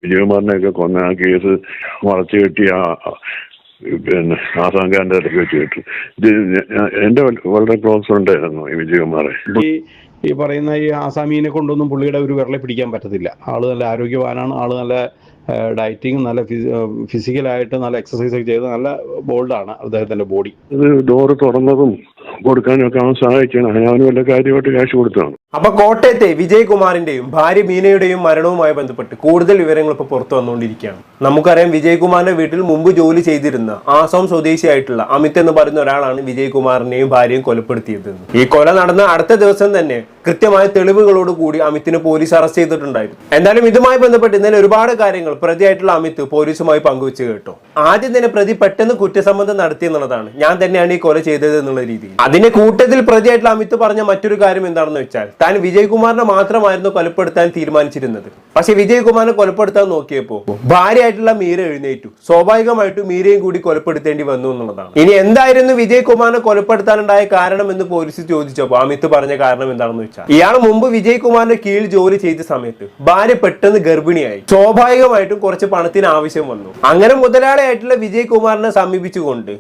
വിജയകുമാറിനെയൊക്കെ കൊന്ന ആ കേസ് വളച്ചു കെട്ടി പിന്നെ ആസാങ്കാരൻ്റെ ഇടയ്ക്ക് വെച്ച് കിട്ടും. ഇത് എൻ്റെ വളരെ ക്ലോസ് ഉണ്ടായിരുന്നു ഈ വിജയകുമാറെ. ഈ പറയുന്ന ഈ ആസാമീനെ കൊണ്ടൊന്നും പുള്ളിയുടെ ഒരു വിരളെ പിടിക്കാൻ പറ്റത്തില്ല. ആള് നല്ല ആരോഗ്യവാനാണ്. ആള് നല്ല ഡയറ്റിങ്, നല്ല ഫിസിക്കലായിട്ട് നല്ല എക്സസൈസ് ഒക്കെ ചെയ്ത് നല്ല ബോൾഡാണ് അദ്ദേഹത്തിന്റെ ബോഡി. ഇത് ഡോറ് തുറന്നതും കൊടുക്കാനും ഒക്കെ അവൻ സഹായിച്ചാണ്. അവന് വല്ല കാര്യമായിട്ട് ക്യാഷ് കൊടുത്താണ്. അപ്പൊ കോട്ടയത്തെ വിജയകുമാറിന്റെയും ഭാര്യ മീനയുടെയും മരണവുമായി ബന്ധപ്പെട്ട് കൂടുതൽ വിവരങ്ങൾ ഇപ്പൊ പുറത്തു വന്നുകൊണ്ടിരിക്കുകയാണ്. നമുക്കറിയാം, വിജയകുമാറിന്റെ വീട്ടിൽ മുമ്പ് ജോലി ചെയ്തിരുന്ന ആസാം സ്വദേശിയായിട്ടുള്ള അമിത് എന്ന് പറയുന്ന ഒരാളാണ് വിജയകുമാറിനെയും ഭാര്യയും കൊലപ്പെടുത്തിയത്. ഈ കൊല നടന്ന അടുത്ത ദിവസം തന്നെ കൃത്യമായ തെളിവുകളോട് കൂടി അമിതിനെ പോലീസ് അറസ്റ്റ് ചെയ്തിട്ടുണ്ടായിരുന്നു. എന്തായാലും ഇതുമായി ബന്ധപ്പെട്ട് ഇന്നലെ ഒരുപാട് കാര്യങ്ങൾ പ്രതിയായിട്ടുള്ള അമിത് പോലീസുമായി പങ്കുവെച്ച് കേട്ടോ. ആദ്യം തന്നെ പ്രതി പെട്ടെന്ന് കുറ്റസമ്മതം നടത്തി എന്നുള്ളതാണ്. ഞാൻ തന്നെയാണ് ഈ കൊല ചെയ്തത് എന്നുള്ള രീതിയിൽ. അതിന്റെ കൂട്ടത്തിൽ പ്രതിയായിട്ടുള്ള അമിത് പറഞ്ഞ മറ്റൊരു കാര്യം എന്താണെന്ന് വെച്ചാൽ, താൻ വിജയകുമാറിനെ മാത്രമായിരുന്നു കൊലപ്പെടുത്താൻ തീരുമാനിച്ചിരുന്നത്. പക്ഷെ വിജയകുമാറിനെ കൊലപ്പെടുത്താൻ നോക്കിയപ്പോ ഭാര്യയായിട്ടുള്ള മീര എഴുന്നേറ്റു. സ്വാഭാവികമായിട്ടും മീരയും കൂടി കൊലപ്പെടുത്തേണ്ടി വന്നു എന്നുള്ളതാണ്. ഇനി എന്തായിരുന്നു വിജയകുമാറിനെ കൊലപ്പെടുത്താനുണ്ടായ കാരണം എന്ന് പോലീസ് ചോദിച്ചപ്പോ അമിത് പറഞ്ഞ കാരണം എന്താണെന്ന് വെച്ചാൽ, ഇയാൾ മുമ്പ് വിജയകുമാറിന്റെ കീഴിൽ ജോലി ചെയ്ത സമയത്ത് ഭാര്യ പെട്ടെന്ന് ഗർഭിണിയായി. സ്വാഭാവികമായിട്ടും കുറച്ച് പണത്തിന് ആവശ്യം വന്നു. അങ്ങനെ മുതലാളിയായിട്ടുള്ള വിജയകുമാറിനെ സമീപിച്ചുകൊണ്ട്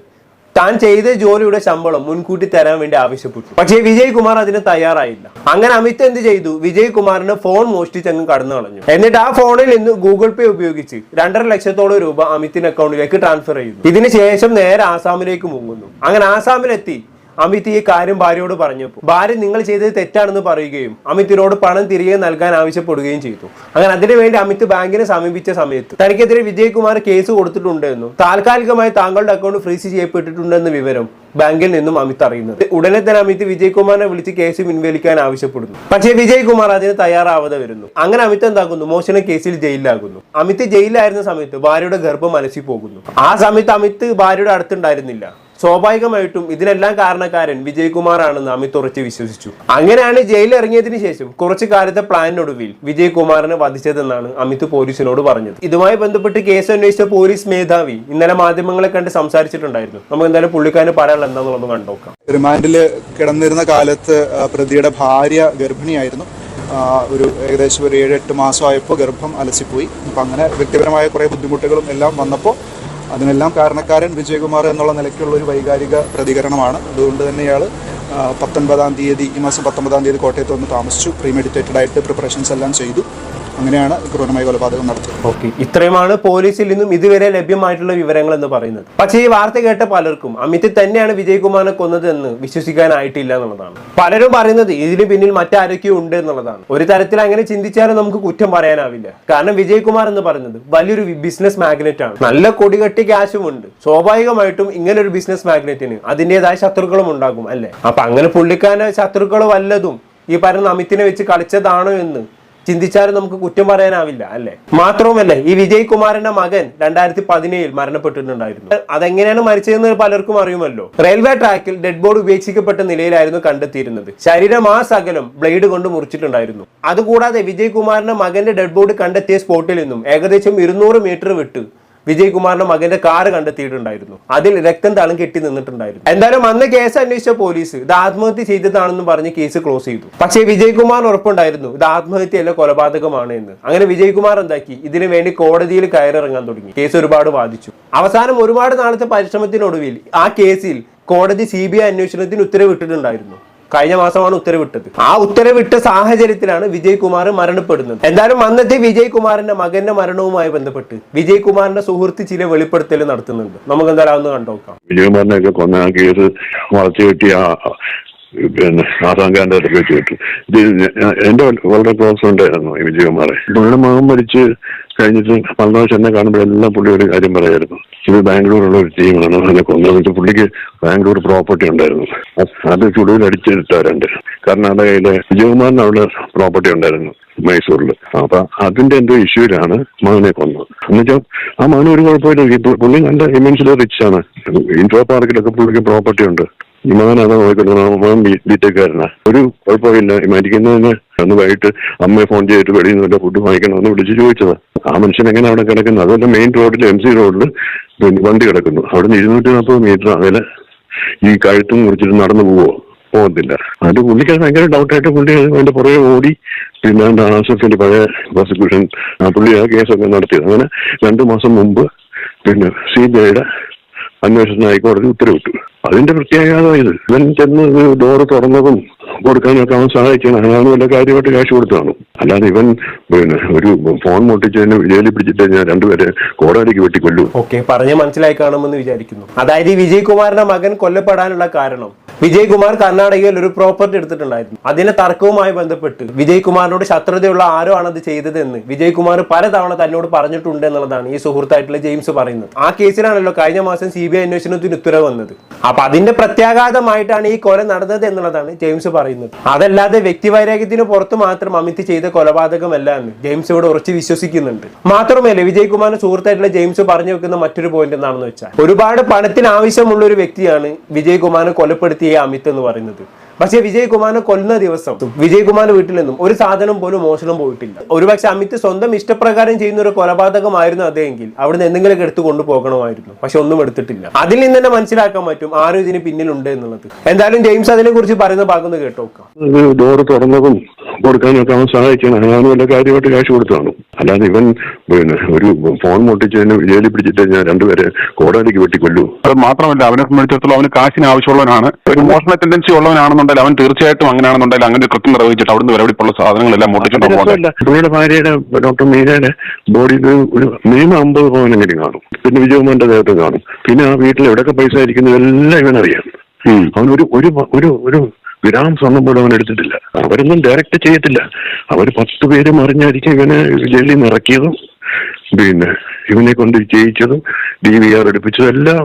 താൻ ചെയ്ത ജോലിയുടെ ശമ്പളം മുൻകൂട്ടി തരാൻ വേണ്ടി ആവശ്യപ്പെട്ടു. പക്ഷേ വിജയകുമാർ അതിന് തയ്യാറായില്ല. അങ്ങനെ അമിത് എന്ത് ചെയ്തു? വിജയകുമാറിന് ഫോൺ മോഷ്ടിച്ച് അങ്ങ് കടന്നു കളഞ്ഞു. എന്നിട്ട് ആ ഫോണിൽ നിന്ന് ഗൂഗിൾ പേ ഉപയോഗിച്ച് 2.5 ലക്ഷത്തോളം രൂപ അമിത്തിന്റെ അക്കൗണ്ടിലേക്ക് ട്രാൻസ്ഫർ ചെയ്തു. ഇതിന് ശേഷം നേരെ ആസാമിലേക്ക് മുങ്ങുന്നു. അങ്ങനെ ആസാമിലെത്തി അമിത് ഈ കാര്യം ഭാര്യയോട് പറഞ്ഞപ്പോൾ ഭാര്യ നിങ്ങൾ ചെയ്തത് തെറ്റാണെന്ന് പറയുകയും അമിതിനോട് പണം തിരികെ നൽകാൻ ആവശ്യപ്പെടുകയും ചെയ്തു. അങ്ങനെ അതിനുവേണ്ടി അമിത് ബാങ്കിനെ സമീപിച്ച സമയത്ത് തനിക്കെതിരെ വിജയകുമാർ കേസ് കൊടുത്തിട്ടുണ്ടെന്നും താൽക്കാലികമായി താങ്കളുടെ അക്കൗണ്ട് ഫ്രീസ് ചെയ്യപ്പെട്ടിട്ടുണ്ടെന്ന വിവരം ബാങ്കിൽ നിന്നും അമിത് അറിയുന്നത്. ഉടനെ തന്നെ അമിത് വിജയകുമാറിനെ വിളിച്ച് കേസ് പിൻവലിക്കാൻ ആവശ്യപ്പെടുന്നു. പക്ഷേ വിജയകുമാർ അതിന് തയ്യാറാവാതെ വരുന്നു. അങ്ങനെ അമിത് എന്താക്കുന്നു? മോഷണ കേസിൽ ജയിലിലാകുന്നു. അമിത് ജയിലിലായിരുന്ന സമയത്ത് ഭാര്യയുടെ ഗർഭം അലസി പോകുന്നു. ആ സമയത്ത് അമിത് ഭാര്യയുടെ അടുത്തുണ്ടായിരുന്നില്ല. സ്വാഭാവികമായിട്ടും ഇതിനെല്ലാം കാരണക്കാരൻ വിജയകുമാർ ആണെന്ന് അമിത് ഉറച്ച് വിശ്വസിച്ചു. അങ്ങനെയാണ് ജയിലിൽ ഇറങ്ങിയതിനു ശേഷം കുറച്ചു കാലത്തെ പ്ലാനിനൊടുവിൽ വിജയകുമാറിനെ വധിച്ചതെന്നാണ് അമിത് പോലീസിനോട് പറഞ്ഞത്. ഇതുമായി ബന്ധപ്പെട്ട് കേസ് അന്വേഷിച്ച പോലീസ് മേധാവി ഇന്നലെ മാധ്യമങ്ങളെ കണ്ട് സംസാരിച്ചിട്ടുണ്ടായിരുന്നു. നമുക്ക് എന്തായാലും പുള്ളിക്കാരന് പറയാനുള്ള എന്താണെന്നുള്ളത് കണ്ടോക്കാം. റിമാൻഡിൽ കിടന്നിരുന്ന കാലത്ത് പ്രതിയുടെ ഭാര്യ ഗർഭിണിയായിരുന്നു. ഒരു ഏകദേശം ഒരു 7-8 മാസമായപ്പോൾ ഗർഭം അലസിപ്പോയി. അപ്പം അങ്ങനെ വ്യക്തിപരമായ കുറേ ബുദ്ധിമുട്ടുകളും എല്ലാം വന്നപ്പോൾ അതിനെല്ലാം കാരണക്കാരൻ വിജയകുമാർ എന്നുള്ള നിലയ്ക്കുള്ള ഒരു വൈകാരിക പ്രതികരണമാണ്. അതുകൊണ്ട് തന്നെ ഇയാൾ 19-ാം തീയതി, ഈ മാസം 19-ാം തീയതി കോട്ടയത്ത് വന്ന് താമസിച്ചു. പ്രീമെഡിറ്റേറ്റഡ് ആയിട്ട് പ്രിപ്പറേഷൻസ് എല്ലാം ചെയ്തു. അങ്ങനെയാണ് ക്രൂരമായ കൊലപാതകം നടത്തിയത്. ഓക്കെ, ഇത്രയുമാണ് പോലീസിൽ നിന്നും ഇതുവരെ ലഭ്യമായിട്ടുള്ള വിവരങ്ങൾ എന്ന് പറയുന്നത്. പക്ഷേ ഈ വാർത്ത കേട്ട പലർക്കും അമിത് തന്നെയാണ് വിജയകുമാറിനെ കൊന്നത് എന്ന് വിശ്വസിക്കാനായിട്ടില്ല എന്നുള്ളതാണ്. പലരും പറയുന്നത് ഇതിന് പിന്നിൽ മറ്റാരൊക്കെയോ ഉണ്ട് എന്നുള്ളതാണ്. ഒരു തരത്തിൽ അങ്ങനെ ചിന്തിച്ചാലും നമുക്ക് കുറ്റം പറയാനാവില്ല. കാരണം വിജയകുമാർ എന്ന് പറയുന്നത് വലിയൊരു ബിസിനസ് മാഗ്നറ്റ് ആണ്. നല്ല കൊടികെട്ടി ക്യാഷും ഉണ്ട്. സ്വാഭാവികമായിട്ടും ഇങ്ങനെ ഒരു ബിസിനസ് മാഗ്നറ്റിന് അതിൻ്റെതായ ശത്രുക്കളും ഉണ്ടാകും അല്ലെ? അപ്പൊ അങ്ങനെ പുള്ളിക്കാരന്റെ ശത്രുക്കൾ വല്ലതും ഈ പറയുന്ന അമിതിനെ വെച്ച് കളിച്ചതാണോ എന്ന് ചിന്തിച്ചാലും നമുക്ക് കുറ്റം പറയാനാവില്ല അല്ലെ? മാത്രവുമല്ല, ഈ വിജയകുമാറിന്റെ മകൻ 2017 മരണപ്പെട്ടിട്ടുണ്ടായിരുന്നു. അതെങ്ങനെയാണ് മരിച്ചതെന്ന് പലർക്കും അറിയുമല്ലോ. റെയിൽവേ ട്രാക്കിൽ ഡെഡ് ബോഡി ഉപേക്ഷിക്കപ്പെട്ട നിലയിലായിരുന്നു കണ്ടെത്തിയിരുന്നത്. ശരീരം ആ സകലം ബ്ലേഡ് കൊണ്ട് മുറിച്ചിട്ടുണ്ടായിരുന്നു. അതുകൂടാതെ വിജയകുമാറിന്റെ മകന്റെ ഡെഡ് ബോഡി കണ്ടെത്തിയ സ്പോട്ടിൽ നിന്നും ഏകദേശം 200 മീറ്റർ വിട്ട് വിജയകുമാറിന്റെ മകന്റെ കാറ് കണ്ടെത്തിയിട്ടുണ്ടായിരുന്നു. അതിൽ രക്തം തളം കെട്ടി നിന്നിട്ടുണ്ടായിരുന്നു. എന്തായാലും അന്ന് കേസ് അന്വേഷിച്ച പോലീസ് ഇത് ആത്മഹത്യ ചെയ്തതാണെന്ന് പറഞ്ഞ് കേസ് ക്ലോസ് ചെയ്തു. പക്ഷേ വിജയകുമാർ ഉറപ്പുണ്ടായിരുന്നു ഇത് ആത്മഹത്യയല്ല, കൊലപാതകമാണ് എന്ന്. അങ്ങനെ വിജയകുമാർ എന്താക്കി? ഇതിനു വേണ്ടി കോടതിയിൽ കയറിറങ്ങാൻ തുടങ്ങി. കേസ് ഒരുപാട് വാദിച്ചു. അവസാനം ഒരുപാട് നാളത്തെ പരിശ്രമത്തിനൊടുവിൽ ആ കേസിൽ കോടതി CBI അന്വേഷണത്തിന് ഉത്തരവിട്ടിട്ടുണ്ടായിരുന്നു. കഴിഞ്ഞ മാസമാണ് ഉത്തരവിട്ടത്. ആ ഉത്തരവിട്ട സാഹചര്യത്തിലാണ് വിജയകുമാർ മരണപ്പെടുന്നത്. എന്തായാലും അന്നത്തെ വിജയകുമാറിന്റെ മകന്റെ മരണവുമായി ബന്ധപ്പെട്ട് വിജയകുമാറിന്റെ സുഹൃത്ത് ചില വെളിപ്പെടുത്തൽ നടത്തുന്നുണ്ട്. നമുക്ക് എന്തായാലും ഒന്ന് കണ്ടോക്കാം. വിജയകുമാറിനെയൊക്കെ കൊന്ന ആ കേസ് വളച്ചു കെട്ടി പിന്നെ ആസാങ്കാരൻ്റെ ഇടയ്ക്ക് വെച്ച് കിട്ടും. ഇത് എൻ്റെ വളരെ ക്ലോസ് ഉണ്ടായിരുന്നു ഈ വിജയകുമാറെ. പുള്ളിയുടെ മകൻ മരിച്ച് കഴിഞ്ഞിട്ട് 15 എന്നെ കാണുമ്പോഴെല്ലാം പുള്ളിയുടെ കാര്യം പറയായിരുന്നു. ഇത് ബാംഗ്ലൂരുള്ള ഒരു ടീമാണ് അതിനെ കൊന്നത്. പുള്ളിക്ക് ബാംഗ്ലൂർ പ്രോപ്പർട്ടി ഉണ്ടായിരുന്നു. അത് ചുടുവിൽ അടിച്ചെടുത്തവരുണ്ട്. കർണാടകയിലെ വിജയകുമാറിന് അവിടെ പ്രോപ്പർട്ടി ഉണ്ടായിരുന്നു മൈസൂരിൽ. അപ്പൊ അതിന്റെ എന്തോ ഇഷ്യൂലാണ് മകനെ കൊന്നത്. എന്നുവെച്ചാൽ ആ മകന് ഒരു കുഴപ്പമില്ല. പുള്ളി നല്ല ഇമൻസ്ലി റിച്ച് ആണ്. ഇൻഫോ പാർക്കിലൊക്കെ പുള്ളിക്ക് പ്രോപ്പർട്ടി ഉണ്ട്. ഈ മകൻ അത് നോക്കിക്കൊടുക്കണം. മകൻ ബിടെക്കാരനാ. ഒരു കുഴപ്പമില്ല. മരിക്കുന്നതിന് അന്ന് വൈകിട്ട് അമ്മയെ ഫോൺ ചെയ്തിട്ട് വെളിയിൽ നിന്ന് ഫുഡ് വാങ്ങിക്കണമെന്ന് വിളിച്ച് ചോദിച്ചതാ. ആ മനുഷ്യൻ എങ്ങനെ അവിടെ കിടക്കുന്നത്? അതുപോലെ മെയിൻ റോഡിൽ MC റോഡിൽ വണ്ടി കിടക്കുന്നു. അവിടെ നിന്ന് 240 മീറ്റർ അകലെ ഈ കഴുത്തും മുറിച്ചിട്ട് നടന്നു പോവോ? പോകത്തില്ല. അത് പുള്ളിക്ക് ഭയങ്കര ഡൗട്ടായിട്ട് പുള്ളി അതിന്റെ പുറകെ ഓടി. പിന്നെ അതിന്റെ ആസഫിന്റെ പഴയ പ്രോസിക്യൂഷൻ പുള്ളി ആ കേസൊക്കെ നടത്തിയത്. അങ്ങനെ 2 മാസം മുമ്പ് പിന്നെ CBIയുടെ അന്വേഷണ ഹൈക്കോടതി ഉത്തരവിട്ടു. അതിന്റെ പ്രത്യേകത ഇത്, ഇവൻ ചെന്ന് ഡോറ് തുറന്നതും കൊടുക്കാനൊക്കെ അവൻ സഹായിക്കണം. അയാൾ വല്ല കാര്യമായിട്ട് കാശ് കൊടുത്തു കാണും. അല്ലാതെ ഇവൻ പിന്നെ ഒരു ഫോൺ പൊട്ടിച്ചതിന് ജയിലിൽ പിടിച്ചിട്ട് കഴിഞ്ഞാൽ 2 പേരെ കോടാലിക്ക് വെട്ടിക്കൊല്ലു. ഓക്കെ, പറഞ്ഞ് മനസ്സിലായി കാണുമെന്ന് വിചാരിക്കുന്നു. അതായത് ഈ വിജയ് കുമാറിന്റെ മകൻ കൊല്ലപ്പെടാനുള്ള കാരണം വിജയ് കുമാർ കർണാടകയിൽ ഒരു പ്രോപ്പർട്ടി എടുത്തിട്ടുണ്ടായിരുന്നു. അതിന്റെ തർക്കവുമായി ബന്ധപ്പെട്ട് വിജയ് കുമാറിനോട് ശത്രുതയുള്ള ആരോ ആണ് അത് ചെയ്തതെന്ന് വിജയ് കുമാർ പലതവണ തന്നോട് പറഞ്ഞിട്ടുണ്ട് എന്നുള്ളതാണ് ഈ സുഹൃത്തായിട്ടുള്ള ജെയിംസ് പറയുന്നത്. ആ കേസിലാണല്ലോ കഴിഞ്ഞ മാസം CBI അന്വേഷണത്തിന് ഉത്തരവ് വന്നത്. അപ്പൊ അതിന്റെ പ്രത്യാഘാതമായിട്ടാണ് ഈ കൊല നടന്നത് എന്നുള്ളതാണ് ജെയിംസ് പറയുന്നത്. അതല്ലാതെ വ്യക്തിവൈരാഗ്യത്തിന് പുറത്ത് മാത്രം അമിത് ചെയ്ത കൊലപാതകമല്ല എന്ന് ജെയിംസ് ഇവിടെ ഉറച്ച് വിശ്വസിക്കുന്നുണ്ട്. മാത്രമല്ല വിജയ് കുമാറിന്റെ സുഹൃത്തായിട്ടുള്ള ജെയിംസ് പറഞ്ഞു വെക്കുന്ന മറ്റൊരു പോയിന്റ് എന്താണെന്ന് വെച്ചാൽ, ഒരുപാട് പണത്തിന് ആവശ്യമുള്ള ഒരു വ്യക്തിയാണ് വിജയ് കുമാറിനെ കൊലപ്പെടുത്തിയ അമിത് എന്ന് പറയുന്നത്. പക്ഷേ വിജയ് കുമാറിനെ കൊല്ലുന്ന ദിവസം വിജയ് കുമാറിന്റെ വീട്ടിൽ നിന്നും ഒരു സാധനം പോലും മോഷണം പോയിട്ടില്ല. ഒരുപക്ഷെ അമിത് സ്വന്തം ഇഷ്ടപ്രകാരം ചെയ്യുന്ന ഒരു കൊലപാതകമായിരുന്നു അതെങ്കിൽ അവിടുന്ന് എന്തെങ്കിലുമൊക്കെ എടുത്തു കൊണ്ടുപോകണമായിരുന്നു. പക്ഷെ ഒന്നും എടുത്തിട്ടില്ല. അതിൽ നിന്ന് തന്നെ മനസ്സിലാക്കാൻ പറ്റും ആരും ഇതിന് പിന്നിലുണ്ട് എന്നുള്ളത്. എന്തായാലും ജെയിംസ് അതിനെ കുറിച്ച് പറയുന്ന ഭാഗം ഒന്ന് കേട്ടോക്കാം. ഡോറ് തുറന്നതും കൊടുക്കാനൊക്കെ അവൻ സഹായിക്കണം. അയാൾ വല്ല കാര്യമായിട്ട് കാശ് കൊടുത്തു കാണും. അല്ലാതെ ഇവൻ പിന്നെ ഒരു ഫോൺ പൊട്ടിച്ചതിന് ജയിലിൽ പിടിച്ചിട്ട് കഴിഞ്ഞാൽ 2 പേരെ കോടാലിക്ക് വെട്ടിക്കൊല്ലു. അത് മാത്രമല്ല, അവനെ സംബന്ധിച്ചിടത്തോളം അവന് കാശിന് ആവശ്യമുള്ളവനാണ്. ഒരു മോഷണ ടെൻഡൻസി ഉള്ളവനാണെന്നുണ്ടെങ്കിൽ അവൻ തീർച്ചയായിട്ടും അങ്ങനെയാണെന്നുണ്ടെങ്കിൽ അങ്ങനെ ഒരു കൃത്യം നിർവഹിച്ചിട്ട് അവിടുന്ന് വരവിടിപ്പുള്ള സാധനങ്ങളെല്ലാം മോട്ടിച്ചിട്ട് പോകുന്നത്. പുള്ളിയുടെ ഭാര്യയുടെ ഡോക്ടർ മീരയുടെ ബോഡിയിൽ ഒരു മിനിമം 50 പവനെങ്കിലും കാണും. പിന്നെ വിജയകുമാറിന്റെ ദേഹത്തും കാണും. പിന്നെ ആ വീട്ടിൽ എവിടെയൊക്കെ പൈസ ഇരിക്കുന്നതെല്ലാം ഇവനറിയാം. അവൻ ഒരു ഗ്രാം സ്വർണ്ണം പോലും അവൻ എടുത്തിട്ടില്ല. അവരൊന്നും ഡയറക്റ്റ് ചെയ്യത്തില്ല. അവർ 10 പേര് മറിഞ്ഞായിരിക്കും ഇവനെ ജയിലിൽ നിന്ന് ഇറക്കിയതും പിന്നെ ഇവനെ കൊണ്ട് ചെയ്യിച്ചതും DVR എടുപ്പിച്ചതും എല്ലാം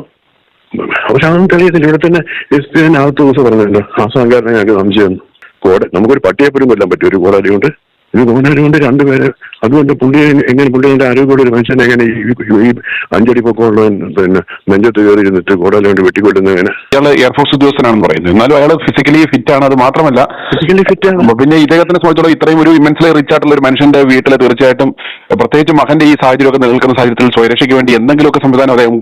അവസാനം തെളിയത്തില്ല. ഇവിടെ തന്നെ SP ആദ്യത്തെ ദിവസം പറഞ്ഞല്ലോ, ആസാംകാരനെ ഞങ്ങൾക്ക് സംശയം. നമുക്കൊരു പട്ടിയെ പോലും കൊല്ലാൻ പറ്റും ഒരു കോടാലി കൊണ്ട്. ഇത് കോടാലി കൊണ്ട് 2 പേര്. അതുകൊണ്ട് പുള്ളി പുള്ളിയുടെ ആരോഗ്യമുള്ള ഒരു മനുഷ്യനെ എങ്ങനെ ഈ 5 അടി പൊക്കമുള്ളവൻ പിന്നെ നെഞ്ചത്ത് കയറി ഇരുന്നിട്ട് കോടാലി കൊണ്ട് വെട്ടിക്കൊല്ലുന്നത് എങ്ങനെ? അയാൾ എയർഫോഴ്സ് ഉദ്യോഗസ്ഥനാണെന്ന് പറയുന്നത്. എന്നാലും അയാൾ ഫിസിക്കലി ഫിറ്റ് ആണ്. അത് മാത്രമല്ല ഫിസിക്കലി ഫിറ്റ് ആണ്. പിന്നെ ഇദ്ദേഹത്തിനെ സംബന്ധിച്ചോളം ഇത്രയും ഒരു ഇമ്മൻസ്ലി റിച്ച് ആയിട്ടുള്ള ഒരു മനുഷ്യന്റെ വീട്ടിൽ തീർച്ചയായിട്ടും, പ്രത്യേകിച്ച് മകന്റെ ഈ സാഹചര്യമൊക്കെ നിലനിൽക്കുന്ന സാഹചര്യത്തിൽ സ്വയരക്ഷയ്ക്ക് വേണ്ടി എന്തെങ്കിലുമൊക്കെ സംവിധാനം അദ്ദേഹം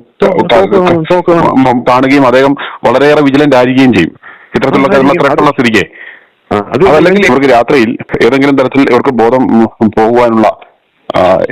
കാണുകയും അദ്ദേഹം വളരെയേറെ വിജിലന്റ് ആയിരിക്കുകയും ചെയ്യും ഇത്തരത്തിലുള്ള സ്ഥിതിക്ക്. അതല്ലെങ്കിൽ ഇവർക്ക് രാത്രിയിൽ ഏതെങ്കിലും തരത്തിൽ ഇവർക്ക് ബോധം പോകുവാനുള്ള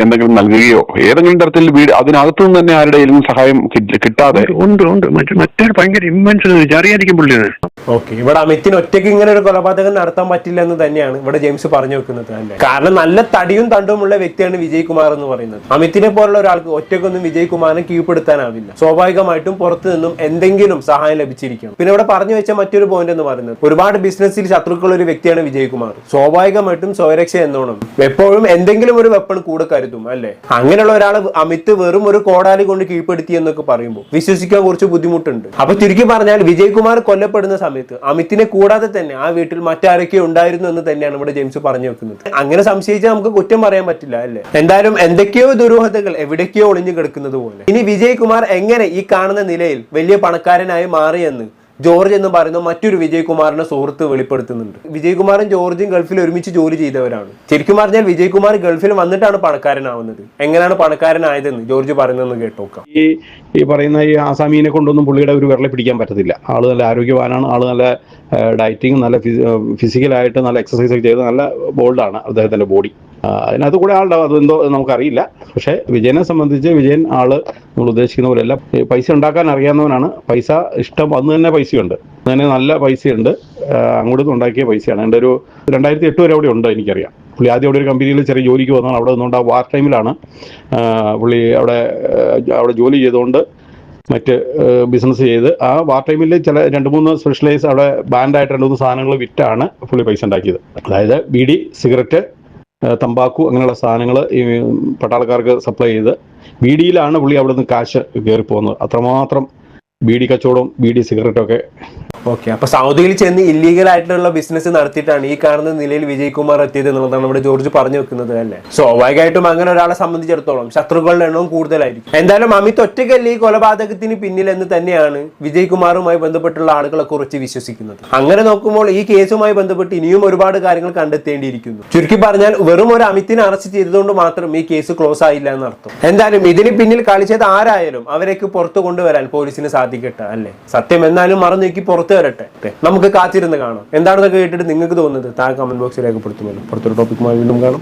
എന്തെങ്കിലും നൽകുകയോ ഏതെങ്കിലും തരത്തിൽ അതിനകത്തു നിന്ന് തന്നെ ആരുടെയും സഹായം കിട്ടാതെ ഉണ്ട്. മറ്റേ ഭയങ്കര ഇമ്മൻസ് അറിയാതിരിക്കും പുള്ളിയാണ്. ഓക്കെ, ഇവിടെ അമിത്തിന് ഒറ്റയ്ക്ക് ഇങ്ങനെ ഒരു കൊലപാതകം നടത്താൻ പറ്റില്ല എന്ന് തന്നെയാണ് ഇവിടെ ജെയിംസ് പറഞ്ഞു വെക്കുന്നത് അല്ലേ. കാരണം നല്ല തടിയും തണ്ടുമുള്ള വ്യക്തിയാണ് വിജയ് കുമാർ എന്ന് പറയുന്നത്. അമിത്തിനെ പോലുള്ള ഒരാൾക്ക് ഒറ്റയ്ക്കൊന്നും വിജയ് കുമാറിനെ കീഴ്പ്പെടുത്താനാവില്ല. സ്വാഭാവികമായിട്ടും പുറത്തു നിന്നും എന്തെങ്കിലും സഹായം ലഭിച്ചിരിക്കണം. പിന്നെ ഇവിടെ പറഞ്ഞു വെച്ച മറ്റൊരു പോയിന്റ് എന്ന് പറയുന്നത്, ഒരുപാട് ബിസിനസ്സിൽ ശത്രുക്കളുള്ള ഒരു വ്യക്തിയാണ് വിജയ് കുമാർ. സ്വാഭാവികമായിട്ടും സ്വയരക്ഷ എന്നോണം എപ്പോഴും എന്തെങ്കിലും ഒരു വെപ്പൺ കൂടെ കരുതും അല്ലെ. അങ്ങനെയുള്ള ഒരാൾ അമിത് വെറും ഒരു കോടാലി കൊണ്ട് കീഴ്പ്പെടുത്തി എന്നൊക്കെ പറയുമ്പോൾ വിശ്വസിക്കാൻ കുറച്ച് ബുദ്ധിമുട്ടുണ്ട്. അപ്പൊ ചുരുക്കി പറഞ്ഞാൽ വിജയ് കുമാർ കൊല്ലപ്പെടുന്ന സമയത്ത് അമിത്തിനെ കൂടാതെ തന്നെ ആ വീട്ടിൽ മറ്റാരൊക്കെ ഉണ്ടായിരുന്നു എന്ന് തന്നെയാണ് ഇവിടെ ജെയിംസ് പറഞ്ഞു വെക്കുന്നത്. അങ്ങനെ സംശയിച്ചാൽ നമുക്ക് കുറ്റം പറയാൻ പറ്റില്ല അല്ലെ. എന്തായാലും എന്തൊക്കെയോ ദുരൂഹതകൾ എവിടേക്കോ ഒളിഞ്ഞു കിടക്കുന്നത് പോലെ. ഇനി വിജയ് കുമാർ എങ്ങനെ ഈ കാണുന്ന നിലയിൽ വലിയ പണക്കാരനായി മാറിയെന്ന് ജോർജ് എന്ന് പറയുന്ന മറ്റൊരു വിജയ് കുമാറിന്റെ സുഹൃത്ത് വെളിപ്പെടുത്തുന്നുണ്ട്. വിജയ് കുമാറും ജോർജും ഗൾഫിൽ ഒരുമിച്ച് ജോലി ചെയ്തവരാണ്. ശരിക്കും പറഞ്ഞാൽ വിജയ് കുമാർ ഗൾഫിൽ വന്നിട്ടാണ് പണക്കാരനാവുന്നത്. എങ്ങനെയാണ് പണക്കാരനായതെന്ന് ജോർജ് പറയുന്നതെന്ന് കേട്ടോക്കാം. ഈ പറയുന്ന ഈ ആസാമീനെ കൊണ്ടൊന്നും പുള്ളിയുടെ ഒരു വിരളെ പിടിക്കാൻ പറ്റത്തില്ല. ആള് നല്ല ആരോഗ്യവാനാണ്. ആള് നല്ല ഡയറ്റിങ്, നല്ല ഫിസിക്കലായിട്ട് നല്ല എക്സസൈസ് ഒക്കെ ചെയ്ത് നല്ല ബോൾഡാണ് അദ്ദേഹത്തിന്റെ ബോഡി. അതിനകത്ത് കൂടെ ആളുണ്ടാവും, അതെന്തോ നമുക്കറിയില്ല. പക്ഷേ വിജയനെ സംബന്ധിച്ച് വിജയൻ ആള് നമ്മൾ ഉദ്ദേശിക്കുന്ന പോലെയല്ല. പൈസ ഉണ്ടാക്കാൻ അറിയാവുന്നവനാണ്. പൈസ ഇഷ്ടം അന്ന് തന്നെ പൈസയുണ്ട്, അങ്ങനെ നല്ല പൈസയുണ്ട്. അങ്ങോട്ട് ഉണ്ടാക്കിയ പൈസയാണ്. എൻ്റെ ഒരു 2008 വരെ അവിടെ ഉണ്ട് എനിക്കറിയാം. പുള്ളി ആദ്യം അവിടെ ഒരു കമ്പനിയിൽ ചെറിയ ജോലിക്ക് വന്നതാണ്. അവിടെ നിന്നുകൊണ്ട് ആ വാർ ടൈമിലാണ് പുള്ളി അവിടെ ജോലി ചെയ്തുകൊണ്ട് മറ്റ് ബിസിനസ് ചെയ്ത് ആ വാർ ടൈമിൽ ചില 2-3 സ്പെഷ്യലൈസ് അവിടെ ബാൻഡായിട്ട് 2-3 സാധനങ്ങൾ വിറ്റാണ് പുള്ളി പൈസ ഉണ്ടാക്കിയത്. അതായത് ബീഡി, സിഗരറ്റ്, തമ്പാക്കു അങ്ങനെയുള്ള സാധനങ്ങൾ ഈ പട്ടാളക്കാർക്ക് സപ്ലൈ ചെയ്ത് ബീഡിയിലാണ് പുള്ളി അവിടെ നിന്ന് കാശ് കയറിപ്പോകുന്നത്. അത്രമാത്രം ബീഡി കച്ചവടവും ബീഡി സിഗരറ്റൊക്കെ. ഓക്കെ, അപ്പൊ സൗദിയിൽ ചെന്ന് ഇല്ലീഗൽ ആയിട്ടുള്ള ബിസിനസ് നടത്തിയിട്ടാണ് ഈ കാണുന്ന നിലയിൽ വിജയ് കുമാർ എത്തിയത് എന്നുള്ളതാണ് ഇവിടെ ജോർജ് പറഞ്ഞു വെക്കുന്നത് അല്ലേ. സ്വാഭാവികമായിട്ടും അങ്ങനെ ഒരാളെ സംബന്ധിച്ചിടത്തോളം ശത്രുക്കളുടെ എണ്ണവും കൂടുതലായിരിക്കും. എന്തായാലും അമിത് ഒറ്റയ്ക്കല്ല ഈ കൊലപാതകത്തിന് പിന്നിൽ എന്ന് തന്നെയാണ് വിജയ് കുമാറുമായി ബന്ധപ്പെട്ടുള്ള ആളുകളെ കുറിച്ച് വിശ്വസിക്കുന്നത്. അങ്ങനെ നോക്കുമ്പോൾ ഈ കേസുമായി ബന്ധപ്പെട്ട് ഇനിയും ഒരുപാട് കാര്യങ്ങൾ കണ്ടെത്തേണ്ടിയിരിക്കുന്നു. ചുരുക്കി പറഞ്ഞാൽ വെറും ഒരു അമിത്തിനെ അറസ്റ്റ് ചെയ്തതുകൊണ്ട് മാത്രം ഈ കേസ് ക്ലോസ് ആയില്ല എന്നർത്ഥം. എന്തായാലും ഇതിന് പിന്നിൽ കളിച്ചത് ആരായാലും അവരേക്ക് പുറത്തു കൊണ്ടുവരാൻ പോലീസിന് സാധിക്കട്ടെ അല്ലേ. സത്യം എന്നാലും മറന്നു നോക്കി പുറത്ത് പുറത്തു വരട്ടെ. നമുക്ക് കാത്തിരുന്ന് കാണാം. എന്താണെന്നൊക്കെ കേട്ടിട്ട് നിങ്ങൾക്ക് തോന്നുന്നത് താഴെ കമന്റ് ബോക്സിൽ രേഖപ്പെടുത്തുമല്ലോ. പുറത്തൊരു ടോപ്പിക്കുമായി വീണ്ടും കാണാം.